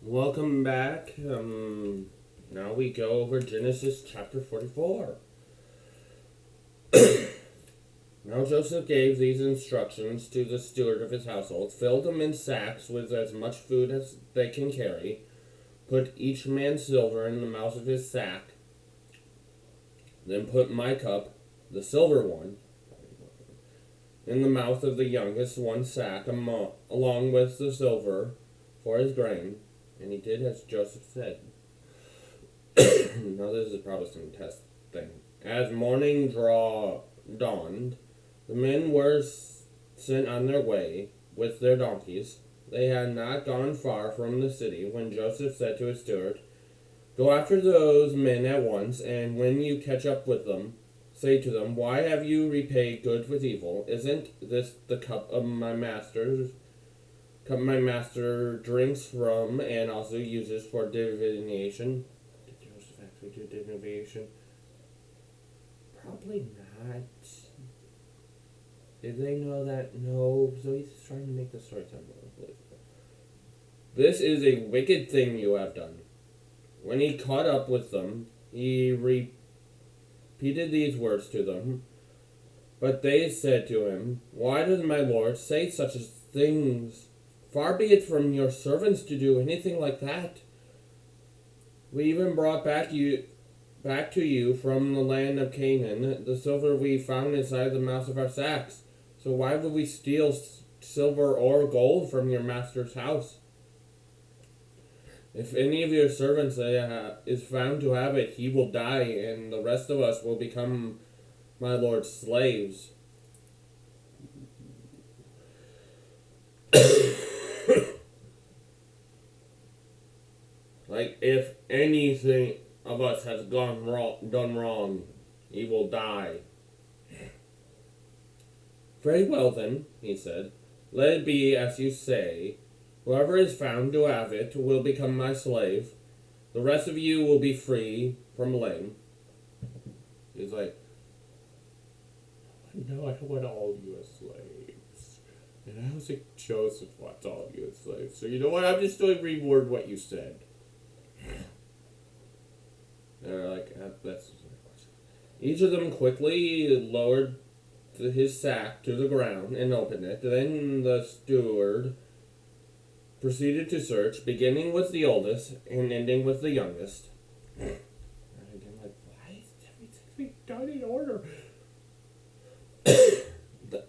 Welcome back. Now we go over Genesis chapter 44. Now Joseph gave these instructions to the steward of his household. Fill them in sacks with as much food as they can carry. Put each man's silver in the mouth of his sack. Then put my cup, the silver one, in the mouth of the youngest one's sack, along with the silver for his grain. And he did as Joseph said. Now this is probably some test thing. As morning dawned, the men were sent on their way with their donkeys. They had not gone far from the city when Joseph said to his steward, "Go after those men at once, and when you catch up with them, say to them, 'Why have you repaid good with evil? Isn't this the cup of my master drinks from and also uses for divination?'" Did Joseph actually do divination? Probably not. Did they know that? No. So he's trying to make the story sound more believable. "This is a wicked thing you have done." When he caught up with them, he repeated these words to them. But they said to him, "Why does my lord say such things? Far be it from your servants to do anything like that. We even brought back to you from the land of Canaan the silver we found inside the mouths of our sacks. So why would we steal silver or gold from your master's house? If any of your servants is found to have it, he will die, and the rest of us will become my lord's slaves." Like, if anything of us has done wrong, he will die. "Very well then," he said. "Let it be as you say. Whoever is found to have it will become my slave. The rest of you will be free from blame." He's like, "No, I don't want all of you as slaves. And I don't think Joseph wants all of you as slaves. So you know what? I'm just going to reword what you said." They're like, "That's..." Each of them quickly lowered his sack to the ground and opened it. Then the steward proceeded to search, beginning with the oldest and ending with the youngest. And I'm like, why is everything being done in order?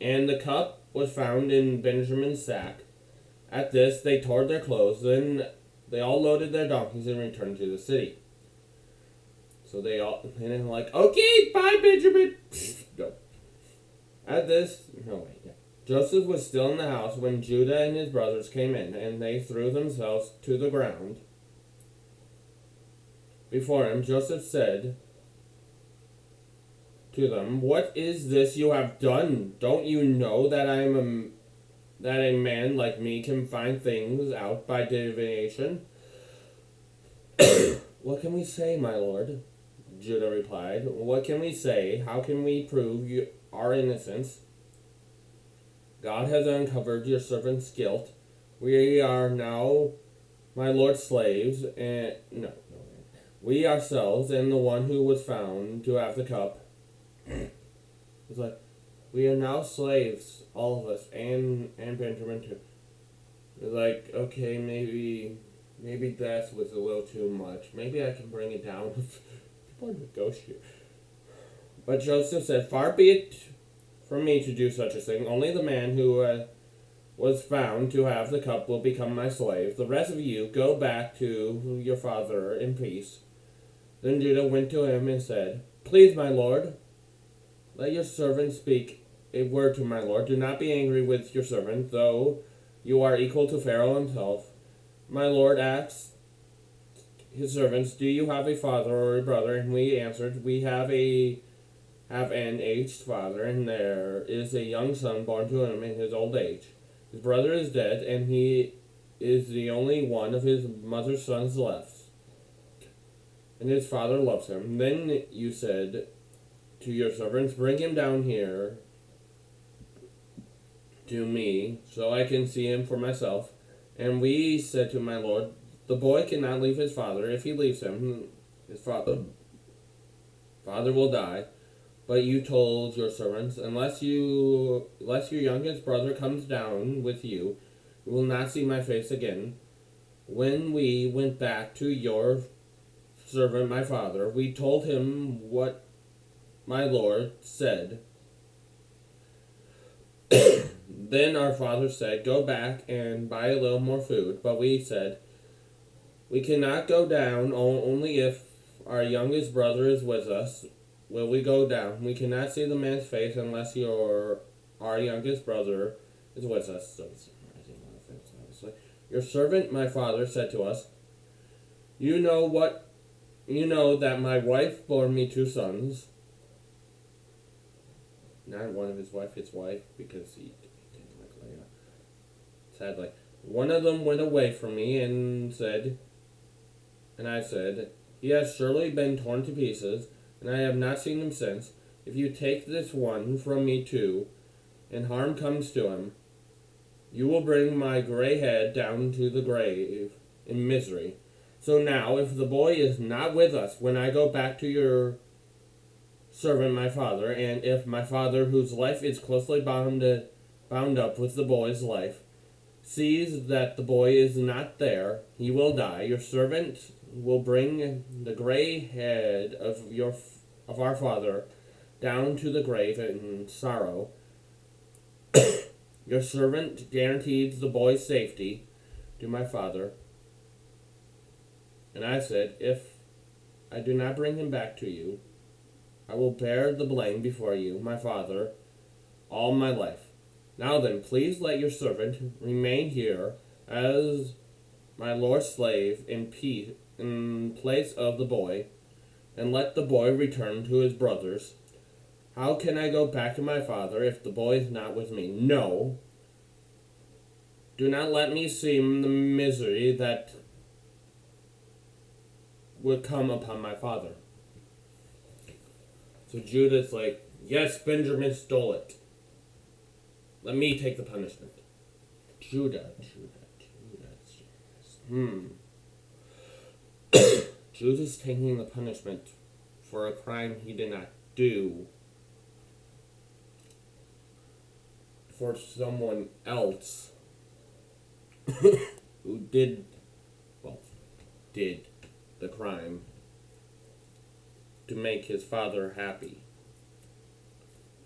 And the cup was found in Benjamin's sack. At this, they tore their clothes. Then they all loaded their donkeys and returned to the city. So they all, and they're like, "Okay, bye, Benjamin." Go. At this, no wait, yeah. Joseph was still in the house when Judah and his brothers came in, and they threw themselves to the ground before him. Joseph said to them, "What is this you have done? Don't you know that that a man like me can find things out by divination?" "What can we say, my lord?" Judah replied. "What can we say? How can we prove our innocence? God has uncovered your servant's guilt. We are now my lord's slaves, and we ourselves and the one who was found to have the cup." It's like, "We are now slaves, all of us, and Benjamin too." It's like, okay, maybe that was a little too much. Maybe I can bring it down. People are negotiating. But Joseph said, "Far be it from me to do such a thing. Only the man who was found to have the cup will become my slave. The rest of you go back to your father in peace." Then Judah went to him and said, "Please, my lord, let your servant speak a word to my lord. Do not be angry with your servant, though you are equal to Pharaoh himself." My lord asked his servants, "Do you have a father or a brother?" And we answered, "We have an aged father, and there is a young son born to him in his old age. His brother is dead, and he is the only one of his mother's sons left, and his father loves him. Then you said to your servants, 'Bring him down here to me, so I can see him for myself.' And we said to my lord, The boy cannot leave his father. If he leaves him, his father will die. But you told your servants, unless your youngest brother comes down with you, you will not see my face again. When we went back to your servant, my father, we told him what my lord said. Then our father said, go back and buy a little more food. But we said, we cannot go down only if our youngest brother is with us. Will we go down? We cannot see the man's face unless our youngest brother is with us. So your servant, my father, said to us, you know that my wife bore me 2 sons. Not one of his wife, because he didn't like Leah. Sadly. One of them went away from me and I said, he has surely been torn to pieces, and I have not seen him since. If you take this one from me too, and harm comes to him, you will bring my gray head down to the grave in misery. So now, if the boy is not with us when I go back to your servant my father, and if my father, whose life is closely bound up with the boy's life, sees that the boy is not there, he will die. Your servant will bring the gray head of our father down to the grave in sorrow. Your servant guarantees the boy's safety to my father. And I said, if I do not bring him back to you, I will bear the blame before you, my father, all my life. Now then, please let your servant remain here as my lord's slave in place of the boy, and let the boy return to his brothers. How can I go back to my father if the boy is not with me? No. Do not let me see the misery that would come upon my father. So Judah's like, yes, Benjamin stole it. Let me take the punishment. Judah. Judah's taking the punishment for a crime he did not do for someone else who did the crime to make his father happy.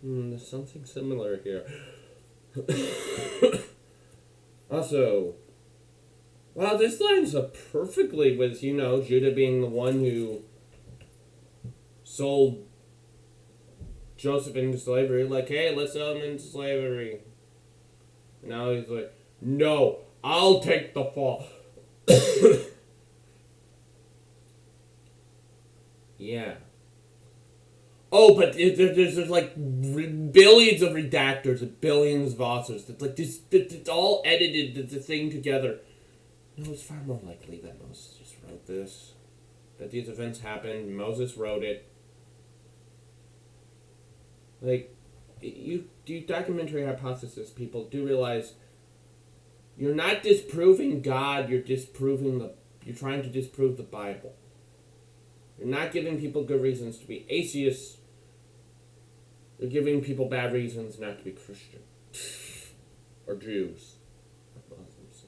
There's something similar here. Also, wow, this lines up perfectly with, Judah being the one who sold Joseph into slavery. Like, hey, let's sell him into slavery. And now he's like, no, I'll take the fall. Yeah. Oh, but there's like billions of redactors and billions of authors. It's like it's all edited the thing together. No, it's far more likely that Moses just wrote this. That these events happened. Moses wrote it. Like, you documentary hypothesis people do realize you're not disproving God. You're trying to disprove the Bible. You're not giving people good reasons to be atheists. You're giving people bad reasons not to be Christian. Or Jews. Or Muslims,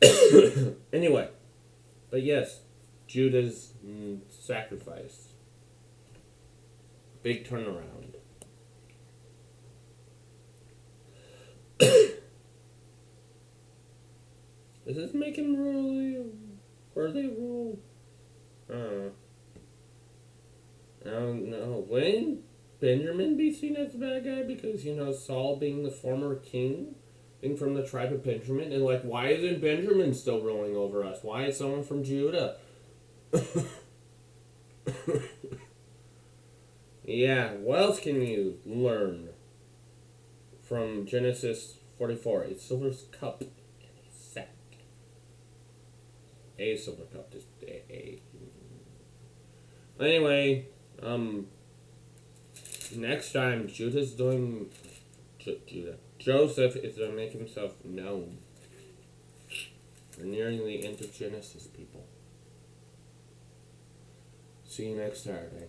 actually. Anyway. But yes, Judah's sacrifice. Big turnaround. Does this make him really worthy of rule? I don't know. Wouldn't Benjamin be seen as the bad guy? Because, Saul being the former king, being from the tribe of Benjamin, and why isn't Benjamin still ruling over us? Why is someone from Judah? Yeah, what else can you learn from Genesis 44? A silver cup and a sack. A silver cup, just a. Anyway, next time Judah's doing Joseph is to make himself known. We're nearing the end of Genesis, people. See you next Saturday.